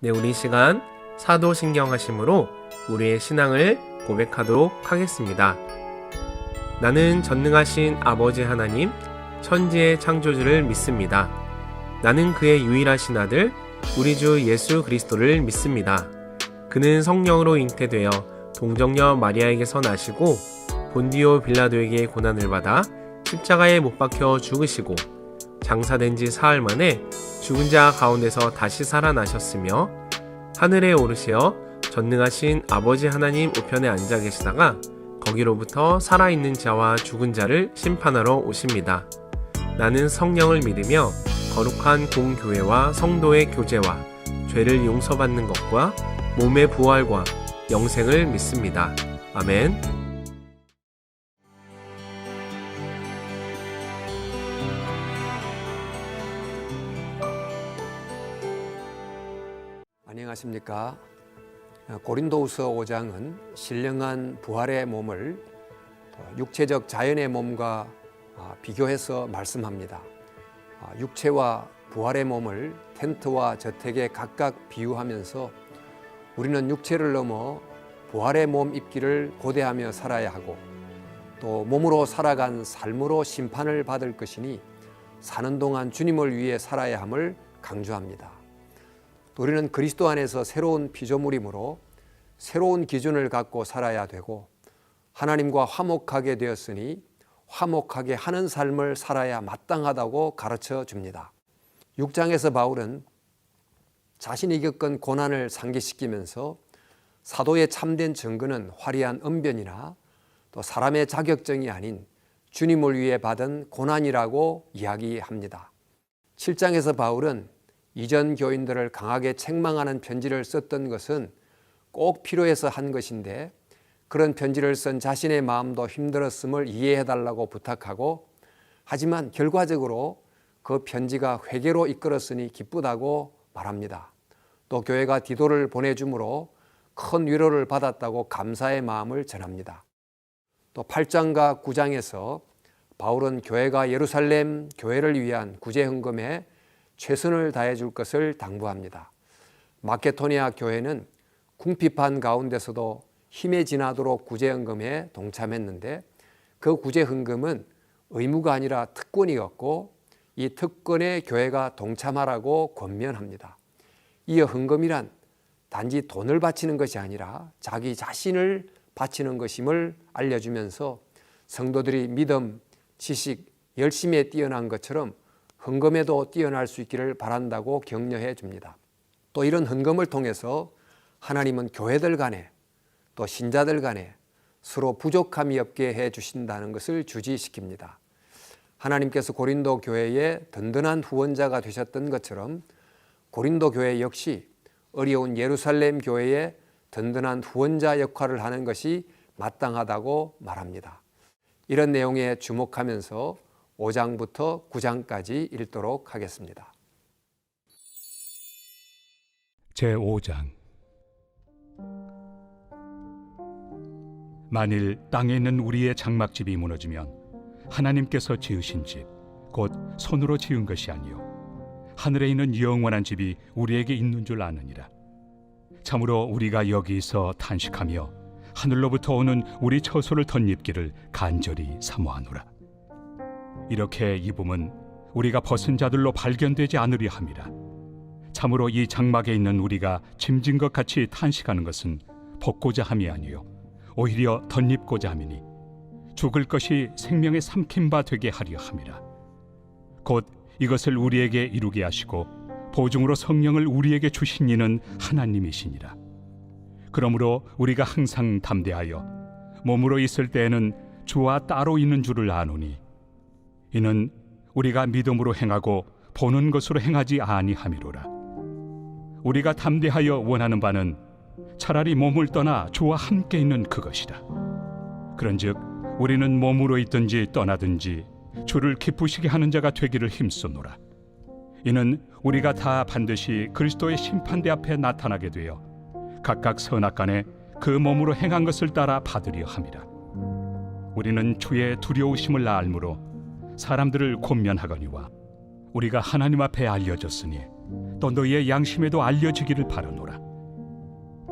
네, 우리 시간 사도신경하심으로 우리의 신앙을 고백하도록 하겠습니다. 나는 전능하신 아버지 하나님, 천지의 창조주를 믿습니다. 나는 그의 유일하신 아들, 우리 주 예수 그리스도를 믿습니다. 그는 성령으로 잉태되어 동정녀 마리아에게서 나시고 본디오 빌라도에게 고난을 받아 십자가에 못 박혀 죽으시고 장사된 지 사흘 만에 죽은 자 가운데서 다시 살아나셨으며 하늘에 오르시어 전능하신 아버지 하나님 우편에 앉아 계시다가 거기로부터 살아있는 자와 죽은 자를 심판하러 오십니다. 나는 성령을 믿으며 거룩한 공교회와 성도의 교제와 죄를 용서받는 것과 몸의 부활과 영생을 믿습니다. 아멘. 안녕하십니까. 고린도후서 5장은 신령한 부활의 몸을 육체적 자연의 몸과 비교해서 말씀합니다. 육체와 부활의 몸을 텐트와 저택에 각각 비유하면서 우리는 육체를 넘어 부활의 몸 입기를 고대하며 살아야 하고 또 몸으로 살아간 삶으로 심판을 받을 것이니 사는 동안 주님을 위해 살아야 함을 강조합니다. 우리는 그리스도 안에서 새로운 피조물이므로 새로운 기준을 갖고 살아야 되고 하나님과 화목하게 되었으니 화목하게 하는 삶을 살아야 마땅하다고 가르쳐 줍니다. 6장에서 바울은 자신이 겪은 고난을 상기시키면서 사도의 참된 증거는 화려한 언변이나 또 사람의 자격증이 아닌 주님을 위해 받은 고난이라고 이야기합니다. 7장에서 바울은 이전 교인들을 강하게 책망하는 편지를 썼던 것은 꼭 필요해서 한 것인데 그런 편지를 쓴 자신의 마음도 힘들었음을 이해해달라고 부탁하고 하지만 결과적으로 그 편지가 회개로 이끌었으니 기쁘다고 말합니다. 또 교회가 디도를 보내줌으로 큰 위로를 받았다고 감사의 마음을 전합니다. 또 8장과 9장에서 바울은 교회가 예루살렘 교회를 위한 구제헌금에 최선을 다해 줄 것을 당부합니다. 마케도니아 교회는 궁핍한 가운데서도 힘에 지나도록 구제헌금에 동참했는데 그 구제헌금은 의무가 아니라 특권이었고 이 특권에 교회가 동참하라고 권면합니다. 이어 헌금이란 단지 돈을 바치는 것이 아니라 자기 자신을 바치는 것임을 알려주면서 성도들이 믿음, 지식, 열심에 뛰어난 것처럼 헌금에도 뛰어날 수 있기를 바란다고 격려해 줍니다. 또 이런 헌금을 통해서 하나님은 교회들 간에 또 신자들 간에 서로 부족함이 없게 해 주신다는 것을 주지시킵니다. 하나님께서 고린도 교회의 든든한 후원자가 되셨던 것처럼 고린도 교회 역시 어려운 예루살렘 교회의 든든한 후원자 역할을 하는 것이 마땅하다고 말합니다. 이런 내용에 주목하면서 5장부터 9장까지 읽도록 하겠습니다. 제5장. 만일 땅에 있는 우리의 장막집이 무너지면 하나님께서 지으신 집, 곧 손으로 지은 것이 아니요 하늘에 있는 영원한 집이 우리에게 있는 줄 아느니라. 참으로 우리가 여기서 탄식하며 하늘로부터 오는 우리 처소를 덧입기를 간절히 사모하노라. 이렇게 입음은 우리가 벗은 자들로 발견되지 않으려 함이라. 참으로 이 장막에 있는 우리가 짐진 것 같이 탄식하는 것은 벗고자 함이 아니요 오히려 덧입고자 함이니 죽을 것이 생명의 삼킨 바 되게 하려 함이라. 곧 이것을 우리에게 이루게 하시고 보증으로 성령을 우리에게 주신 이는 하나님이시니라. 그러므로 우리가 항상 담대하여 몸으로 있을 때에는 주와 따로 있는 줄을 아노니 이는 우리가 믿음으로 행하고 보는 것으로 행하지 아니함이로라. 우리가 담대하여 원하는 바는 차라리 몸을 떠나 주와 함께 있는 그것이라. 그런즉 우리는 몸으로 있든지 떠나든지 주를 기쁘시게 하는 자가 되기를 힘쓰노라. 이는 우리가 다 반드시 그리스도의 심판대 앞에 나타나게 되어 각각 선악간에 그 몸으로 행한 것을 따라 받으려 함이라. 우리는 주의 두려우심을 알므로 사람들을 권면하거니와 우리가 하나님 앞에 알려졌으니 또 너희의 양심에도 알려지기를 바라노라.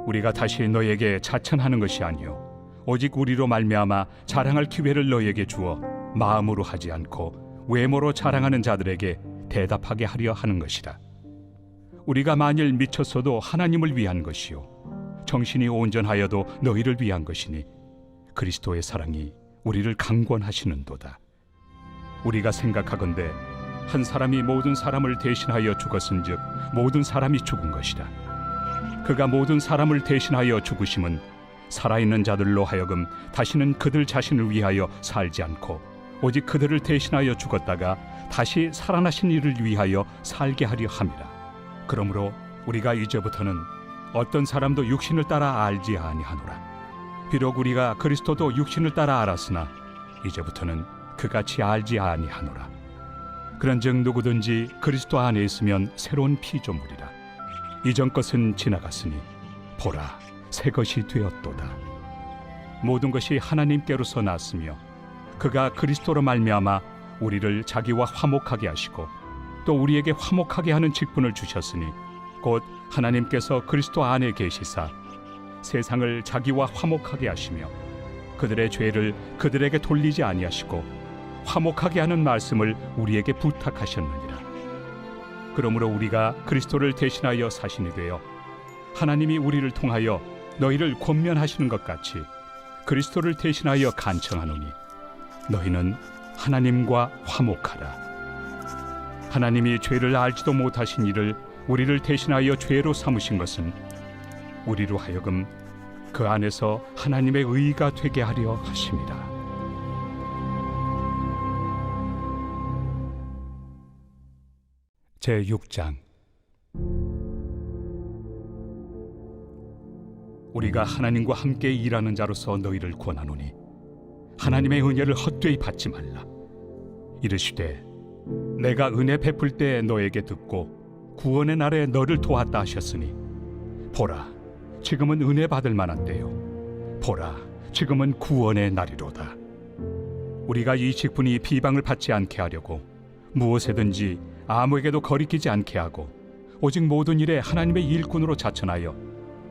우리가 다시 너희에게 자천하는 것이 아니요 오직 우리로 말미암아 자랑할 기회를 너희에게 주어 마음으로 하지 않고 외모로 자랑하는 자들에게 대답하게 하려 하는 것이라. 우리가 만일 미쳤어도 하나님을 위한 것이요 정신이 온전하여도 너희를 위한 것이니 그리스도의 사랑이 우리를 강권하시는도다. 우리가 생각하건대 한 사람이 모든 사람을 대신하여 죽었은즉 모든 사람이 죽은 것이라. 그가 모든 사람을 대신하여 죽으심은 살아있는 자들로 하여금 다시는 그들 자신을 위하여 살지 않고 오직 그들을 대신하여 죽었다가 다시 살아나신 이를 위하여 살게 하려 함이라. 그러므로 우리가 이제부터는 어떤 사람도 육신을 따라 알지 아니하노라. 비록 우리가 그리스도도 육신을 따라 알았으나 이제부터는 그같이 알지 아니하노라. 그런즉 누구든지 그리스도 안에 있으면 새로운 피조물이라. 이전 것은 지나갔으니 보라 새 것이 되었도다. 모든 것이 하나님께로서 났으며 그가 그리스도로 말미암아 우리를 자기와 화목하게 하시고 또 우리에게 화목하게 하는 직분을 주셨으니 곧 하나님께서 그리스도 안에 계시사 세상을 자기와 화목하게 하시며 그들의 죄를 그들에게 돌리지 아니하시고 화목하게 하는 말씀을 우리에게 부탁하셨느니라. 그러므로 우리가 그리스도를 대신하여 사신이 되어 하나님이 우리를 통하여 너희를 권면하시는 것 같이 그리스도를 대신하여 간청하노니 너희는 하나님과 화목하라. 하나님이 죄를 알지도 못하신 이를 우리를 대신하여 죄로 삼으신 것은 우리로 하여금 그 안에서 하나님의 의가 되게 하려 하심이라. 제6장. 우리가 하나님과 함께 일하는 자로서 너희를 권하노니 하나님의 은혜를 헛되이 받지 말라. 이르시되 내가 은혜 베풀 때 너에게 듣고 구원의 날에 너를 도왔다 하셨으니 보라 지금은 은혜 받을 만한 때요 보라 지금은 구원의 날이로다. 우리가 이 직분이 비방을 받지 않게 하려고 무엇에든지 아무에게도 거리끼지 않게 하고 오직 모든 일에 하나님의 일꾼으로 자천하여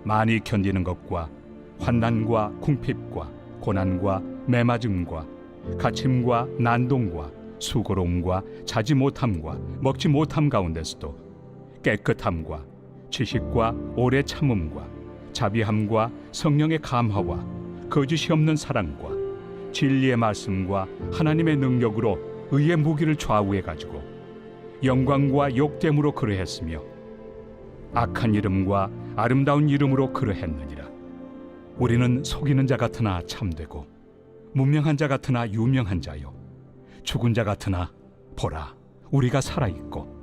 많이 견디는 것과 환난과 궁핍과 고난과 매맞음과 갇힘과 난동과 수고로움과 자지 못함과 먹지 못함 가운데서도 깨끗함과 지식과 오래 참음과 자비함과 성령의 감화와 거짓이 없는 사랑과 진리의 말씀과 하나님의 능력으로 의의 무기를 좌우해 가지고 영광과 욕됨으로 그러했으며 악한 이름과 아름다운 이름으로 그러했느니라. 우리는 속이는 자 같으나 참되고 무명한 자 같으나 유명한 자요 죽은 자 같으나 보라 우리가 살아있고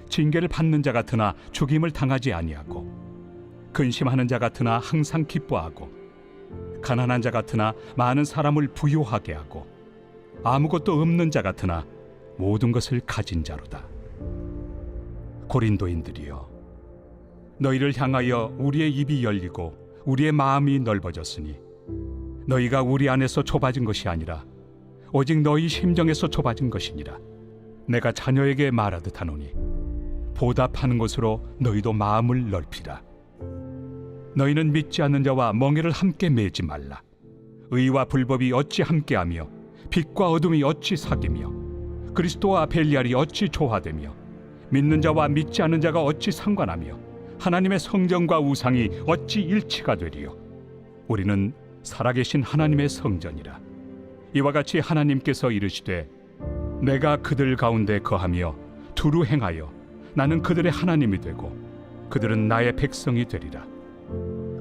징계를 받는 자 같으나 죽임을 당하지 아니하고 근심하는 자 같으나 항상 기뻐하고 가난한 자 같으나 많은 사람을 부요하게 하고 아무것도 없는 자 같으나 모든 것을 가진 자로다. 고린도인들이여 너희를 향하여 우리의 입이 열리고 우리의 마음이 넓어졌으니 너희가 우리 안에서 좁아진 것이 아니라 오직 너희 심정에서 좁아진 것이니라. 내가 자녀에게 말하듯 하노니 보답하는 것으로 너희도 마음을 넓히라. 너희는 믿지 않는 자와 멍에를 함께 매지 말라. 의와 불법이 어찌 함께하며 빛과 어둠이 어찌 사귀며 그리스도와 벨리알이 어찌 조화되며 믿는 자와 믿지 않는 자가 어찌 상관하며 하나님의 성전과 우상이 어찌 일치가 되리요. 우리는 살아계신 하나님의 성전이라. 이와 같이 하나님께서 이르시되 내가 그들 가운데 거하며 두루 행하여 나는 그들의 하나님이 되고 그들은 나의 백성이 되리라.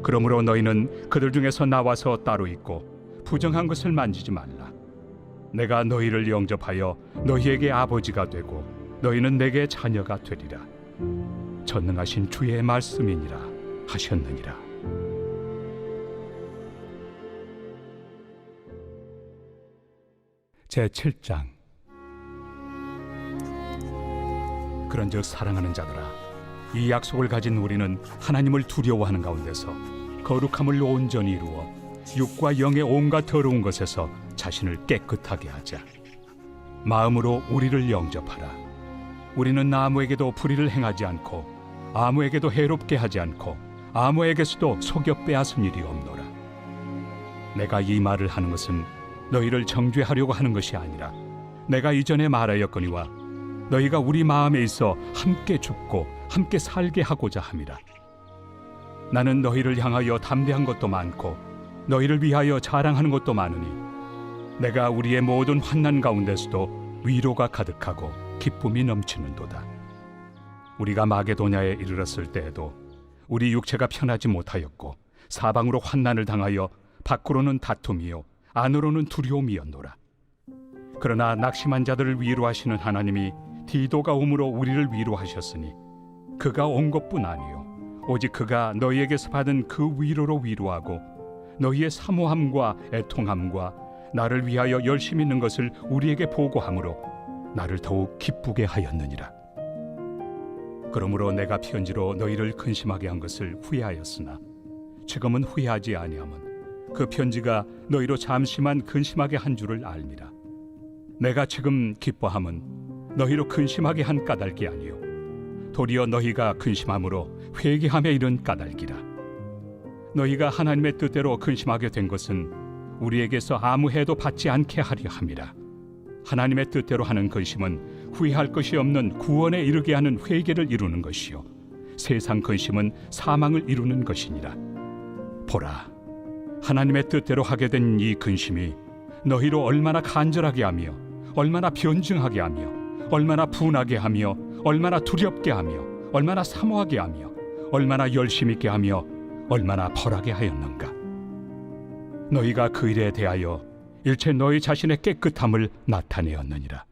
그러므로 너희는 그들 중에서 나와서 따로 있고 부정한 것을 만지지 말라. 내가 너희를 영접하여 너희에게 아버지가 되고 너희는 내게 자녀가 되리라. 전능하신 주의 말씀이니라 하셨느니라. 제7장. 그런즉 사랑하는 자들아 이 약속을 가진 우리는 하나님을 두려워하는 가운데서 거룩함을 온전히 이루어 육과 영의 온갖 더러운 것에서 자신을 깨끗하게 하자. 마음으로 우리를 영접하라. 우리는 아무에게도 불의를 행하지 않고 아무에게도 해롭게 하지 않고 아무에게서도 속여 빼앗은 일이 없노라. 내가 이 말을 하는 것은 너희를 정죄하려고 하는 것이 아니라 내가 이전에 말하였거니와 너희가 우리 마음에 있어 함께 죽고 함께 살게 하고자 함이라. 나는 너희를 향하여 담대한 것도 많고 너희를 위하여 자랑하는 것도 많으니 내가 우리의 모든 환난 가운데서도 위로가 가득하고 기쁨이 넘치는도다. 우리가 마게도냐에 이르렀을 때에도 우리 육체가 편하지 못하였고 사방으로 환난을 당하여 밖으로는 다툼이요 안으로는 두려움이었노라. 그러나 낙심한 자들을 위로하시는 하나님이 디도가 오므로 우리를 위로하셨으니 그가 온 것뿐 아니요 오직 그가 너희에게서 받은 그 위로로 위로하고 너희의 사모함과 애통함과 나를 위하여 열심히 있는 것을 우리에게 보고함으로 나를 더욱 기쁘게 하였느니라. 그러므로 내가 편지로 너희를 근심하게 한 것을 후회하였으나 지금은 후회하지 아니함은 그 편지가 너희로 잠시만 근심하게 한 줄을 알미라. 내가 지금 기뻐함은 너희로 근심하게 한 까닭이 아니요 도리어 너희가 근심함으로 회개함에 이른 까닭이라. 너희가 하나님의 뜻대로 근심하게 된 것은 우리에게서 아무 해도 받지 않게 하려 함이라. 하나님의 뜻대로 하는 근심은 후회할 것이 없는 구원에 이르게 하는 회개를 이루는 것이요 세상 근심은 사망을 이루는 것이니라. 보라, 하나님의 뜻대로 하게 된 이 근심이 너희로 얼마나 간절하게 하며 얼마나 변증하게 하며 얼마나 분하게 하며 얼마나 두렵게 하며 얼마나 사모하게 하며 얼마나 열심 있게 하며 얼마나 벌하게 하였는가. 너희가 그 일에 대하여 일체 너희 자신의 깨끗함을 나타내었느니라.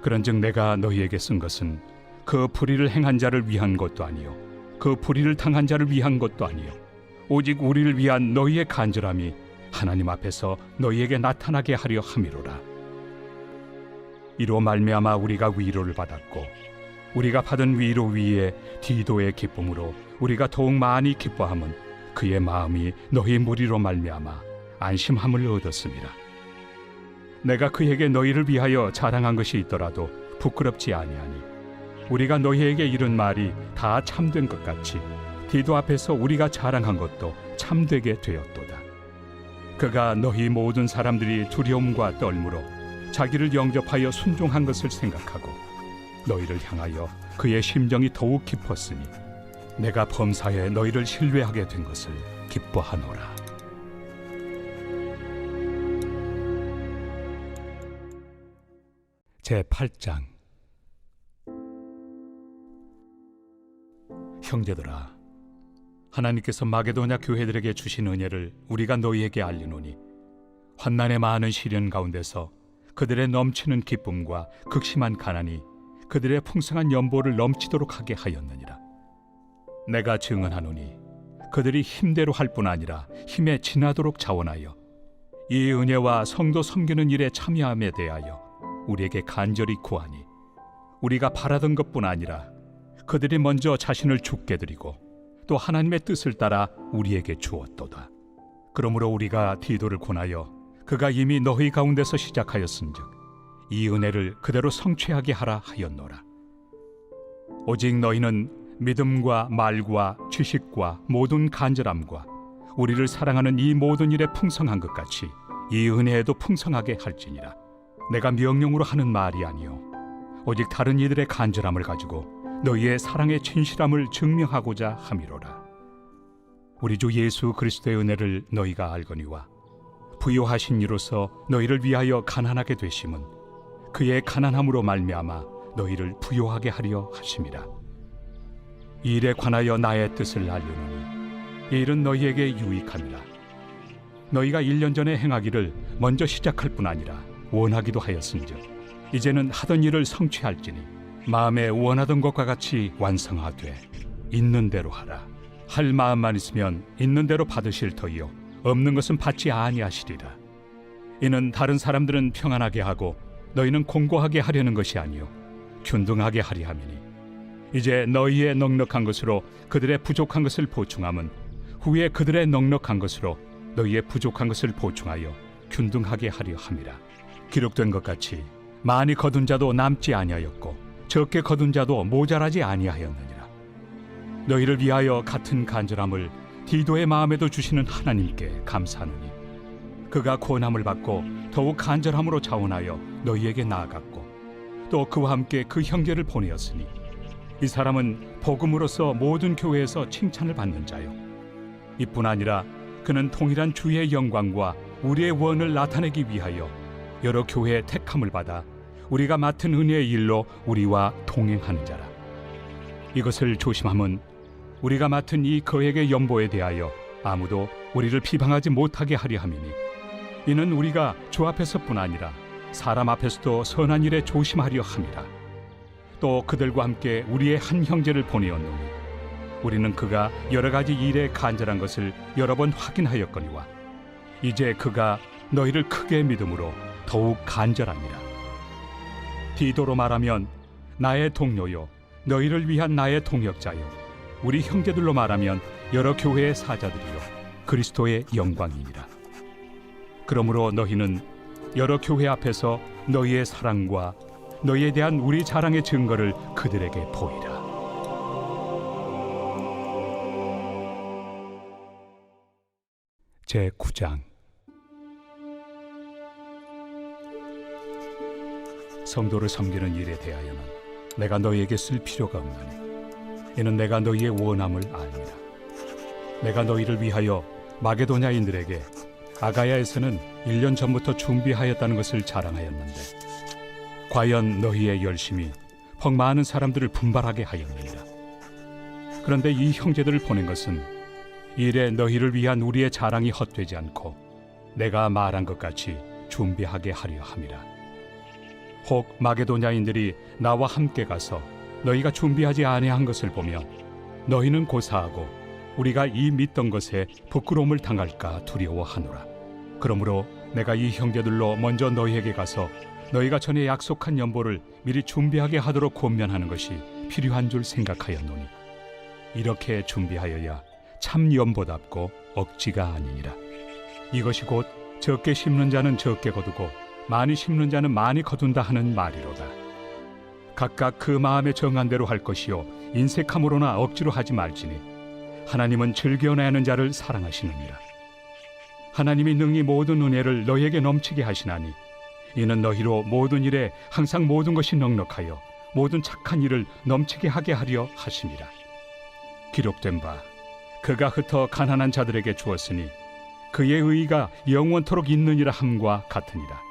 그런즉 내가 너희에게 쓴 것은 그 불의를 행한 자를 위한 것도 아니요 그 불의를 당한 자를 위한 것도 아니요 오직 우리를 위한 너희의 간절함이 하나님 앞에서 너희에게 나타나게 하려 함이로라. 이로 말미암아 우리가 위로를 받았고 우리가 받은 위로 위에 디도의 기쁨으로 우리가 더욱 많이 기뻐함은 그의 마음이 너희 무리로 말미암아 안심함을 얻었습니다. 내가 그에게 너희를 위하여 자랑한 것이 있더라도 부끄럽지 아니하니 우리가 너희에게 이른 말이 다 참된 것 같이 디도 앞에서 우리가 자랑한 것도 참되게 되었도다. 그가 너희 모든 사람들이 두려움과 떨므로 자기를 영접하여 순종한 것을 생각하고 너희를 향하여 그의 심정이 더욱 깊었으니 내가 범사에 너희를 신뢰하게 된 것을 기뻐하노라. 제8장. 형제들아, 하나님께서 마게도냐 교회들에게 주신 은혜를 우리가 너희에게 알리노니 환난의 많은 시련 가운데서 그들의 넘치는 기쁨과 극심한 가난이 그들의 풍성한 연보를 넘치도록 하게 하였느니라. 내가 증언하노니 그들이 힘대로 할 뿐 아니라 힘에 지나도록 자원하여 이 은혜와 성도 섬기는 일에 참여함에 대하여 우리에게 간절히 구하니 우리가 바라던 것뿐 아니라 그들이 먼저 자신을 죽게 드리고 또 하나님의 뜻을 따라 우리에게 주었도다. 그러므로 우리가 디도를 권하여 그가 이미 너희 가운데서 시작하였은즉 이 은혜를 그대로 성취하게 하라 하였노라. 오직 너희는 믿음과 말과 지식과 모든 간절함과 우리를 사랑하는 이 모든 일에 풍성한 것 같이 이 은혜에도 풍성하게 할지니라. 내가 명령으로 하는 말이 아니요 오직 다른 이들의 간절함을 가지고 너희의 사랑의 진실함을 증명하고자 함이로라. 우리 주 예수 그리스도의 은혜를 너희가 알거니와 부요하신 이로서 너희를 위하여 가난하게 되심은 그의 가난함으로 말미암아 너희를 부요하게 하려 하심이라. 이 일에 관하여 나의 뜻을 알려노니 이 일은 너희에게 유익함이라. 너희가 1년 전에 행하기를 먼저 시작할 뿐 아니라 원하기도 하였은즉 이제는 하던 일을 성취할지니 마음에 원하던 것과 같이 완성하되 있는 대로 하라. 할 마음만 있으면 있는 대로 받으실 터이요 없는 것은 받지 아니하시리라. 이는 다른 사람들은 평안하게 하고 너희는 공고하게 하려는 것이 아니요 균등하게 하리 함이니 이제 너희의 넉넉한 것으로 그들의 부족한 것을 보충함은 후에 그들의 넉넉한 것으로 너희의 부족한 것을 보충하여 균등하게 하려 함이라. 기록된 것 같이 많이 거둔 자도 남지 아니하였고 적게 거둔 자도 모자라지 아니하였느니라. 너희를 위하여 같은 간절함을 디도의 마음에도 주시는 하나님께 감사하노니 그가 고난을 받고 더욱 간절함으로 자원하여 너희에게 나아갔고 또 그와 함께 그 형제를 보내었으니 이 사람은 복음으로서 모든 교회에서 칭찬을 받는 자요 이뿐 아니라 그는 통일한 주의 영광과 우리의 원을 나타내기 위하여 여러 교회의 택함을 받아 우리가 맡은 은혜의 일로 우리와 동행하는 자라. 이것을 조심함은 우리가 맡은 이 거액의 연보에 대하여 아무도 우리를 비방하지 못하게 하려 함이니 이는 우리가 주 앞에서뿐 아니라 사람 앞에서도 선한 일에 조심하려 함이라. 또 그들과 함께 우리의 한 형제를 보내었노니 우리는 그가 여러 가지 일에 간절한 것을 여러 번 확인하였거니와 이제 그가 너희를 크게 믿음으로 더욱 간절하니라. 디도로 말하면 나의 동료요 너희를 위한 나의 동역자요 우리 형제들로 말하면 여러 교회의 사자들이요 그리스도의 영광이니라. 그러므로 너희는 여러 교회 앞에서 너희의 사랑과 너희에 대한 우리 자랑의 증거를 그들에게 보이라. 제9장 성도를 섬기는 일에 대하여는 내가 너희에게 쓸 필요가 없나니 이는 내가 너희의 원함을 알미라. 내가 너희를 위하여 마게도냐인들에게 아가야에서는 1년 전부터 준비하였다는 것을 자랑하였는데 과연 너희의 열심이 퍽 많은 사람들을 분발하게 하였느니라. 그런데 이 형제들을 보낸 것은 이래 너희를 위한 우리의 자랑이 헛되지 않고 내가 말한 것 같이 준비하게 하려 함이라. 혹 마게도냐인들이 나와 함께 가서 너희가 준비하지 아니한 것을 보며 너희는 고사하고 우리가 이 믿던 것에 부끄러움을 당할까 두려워하노라. 그러므로 내가 이 형제들로 먼저 너희에게 가서 너희가 전에 약속한 연보를 미리 준비하게 하도록 권면하는 것이 필요한 줄 생각하였노니 이렇게 준비하여야 참 연보답고 억지가 아니니라. 이것이 곧 적게 심는 자는 적게 거두고 많이 심는 자는 많이 거둔다 하는 말이로다. 각각 그 마음에 정한 대로 할 것이요 인색함으로나 억지로 하지 말지니 하나님은 즐겨내는 자를 사랑하시느니라. 하나님이 능히 모든 은혜를 너희에게 넘치게 하시나니 이는 너희로 모든 일에 항상 모든 것이 넉넉하여 모든 착한 일을 넘치게 하게 하려 하심이라. 기록된 바 그가 흩어 가난한 자들에게 주었으니 그의 의의가 영원토록 있느니라 함과 같으니라.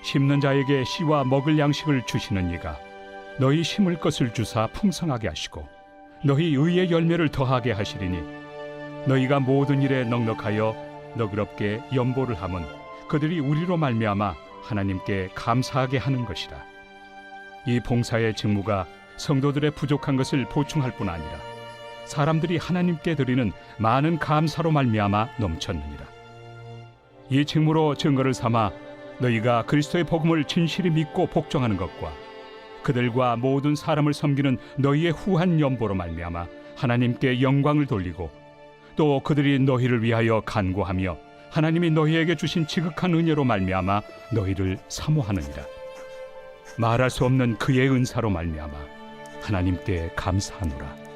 심는 자에게 씨와 먹을 양식을 주시는 이가 너희 심을 것을 주사 풍성하게 하시고 너희 의의 열매를 더하게 하시리니 너희가 모든 일에 넉넉하여 너그럽게 연보를 함은 그들이 우리로 말미암아 하나님께 감사하게 하는 것이라. 이 봉사의 직무가 성도들의 부족한 것을 보충할 뿐 아니라 사람들이 하나님께 드리는 많은 감사로 말미암아 넘쳤느니라. 이 직무로 증거를 삼아 너희가 그리스도의 복음을 진실히 믿고 복종하는 것과 그들과 모든 사람을 섬기는 너희의 후한 연보로 말미암아 하나님께 영광을 돌리고 또 그들이 너희를 위하여 간구하며 하나님이 너희에게 주신 지극한 은혜로 말미암아 너희를 사모하느니라. 말할 수 없는 그의 은사로 말미암아 하나님께 감사하노라.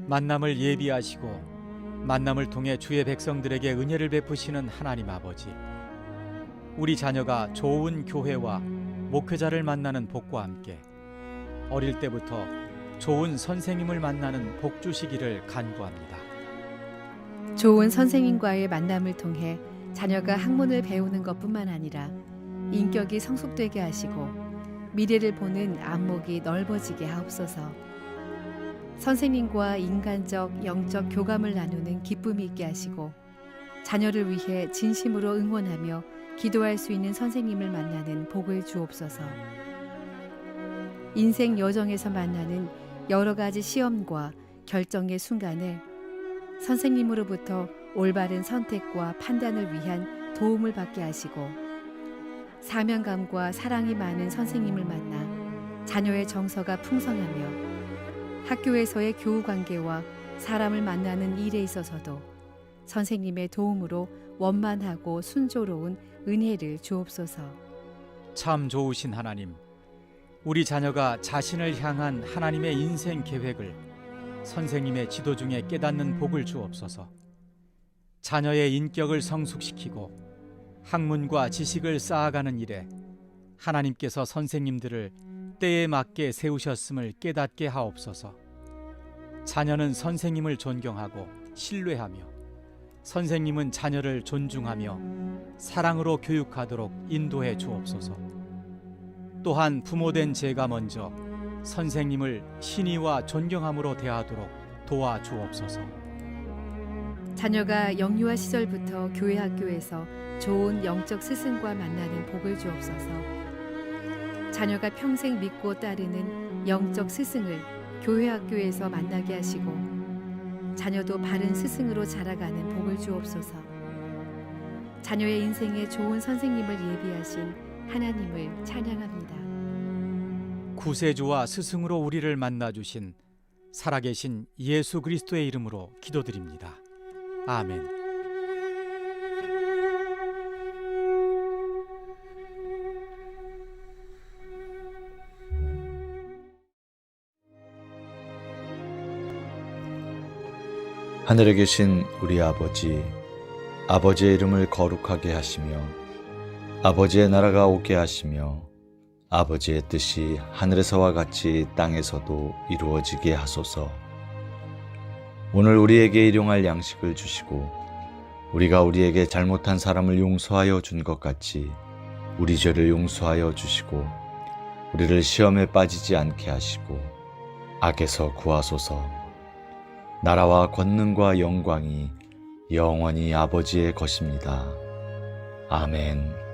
만남을 예비하시고 만남을 통해 주의 백성들에게 은혜를 베푸시는 하나님 아버지, 우리 자녀가 좋은 교회와 목회자를 만나는 복과 함께 어릴 때부터 좋은 선생님을 만나는 복 주시기를 간구합니다. 좋은 선생님과의 만남을 통해 자녀가 학문을 배우는 것뿐만 아니라 인격이 성숙되게 하시고 미래를 보는 안목이 넓어지게 하옵소서. 선생님과 인간적, 영적 교감을 나누는 기쁨이 있게 하시고 자녀를 위해 진심으로 응원하며 기도할 수 있는 선생님을 만나는 복을 주옵소서. 인생 여정에서 만나는 여러 가지 시험과 결정의 순간에 선생님으로부터 올바른 선택과 판단을 위한 도움을 받게 하시고 사명감과 사랑이 많은 선생님을 만나 자녀의 정서가 풍성하며 학교에서의 교우 관계와 사람을 만나는 일에 있어서도 선생님의 도움으로 원만하고 순조로운 은혜를 주옵소서. 참 좋으신 하나님, 우리 자녀가 자신을 향한 하나님의 인생 계획을 선생님의 지도 중에 깨닫는 복을 주옵소서. 자녀의 인격을 성숙시키고 학문과 지식을 쌓아가는 일에 하나님께서 선생님들을 때에 맞게 세우셨음을 깨닫게 하옵소서. 자녀는 선생님을 존경하고 신뢰하며 선생님은 자녀를 존중하며 사랑으로 교육하도록 인도해 주옵소서. 또한 부모된 제가 먼저 선생님을 신의와 존경함으로 대하도록 도와 주옵소서. 자녀가 영유아 시절부터 교회 학교에서 좋은 영적 스승과 만나는 복을 주옵소서. 자녀가 평생 믿고 따르는 영적 스승을 교회 학교에서 만나게 하시고 자녀도 바른 스승으로 자라가는 복을 주옵소서. 자녀의 인생에 좋은 선생님을 예비하신 하나님을 찬양합니다. 구세주와 스승으로 우리를 만나주신 살아계신 예수 그리스도의 이름으로 기도드립니다. 아멘. 하늘에 계신 우리 아버지, 아버지의 이름을 거룩하게 하시며 아버지의 나라가 오게 하시며 아버지의 뜻이 하늘에서와 같이 땅에서도 이루어지게 하소서. 오늘 우리에게 일용할 양식을 주시고 우리가 우리에게 잘못한 사람을 용서하여 준 것 같이 우리 죄를 용서하여 주시고 우리를 시험에 빠지지 않게 하시고 악에서 구하소서. 나라와 권능과 영광이 영원히 아버지의 것입니다. 아멘.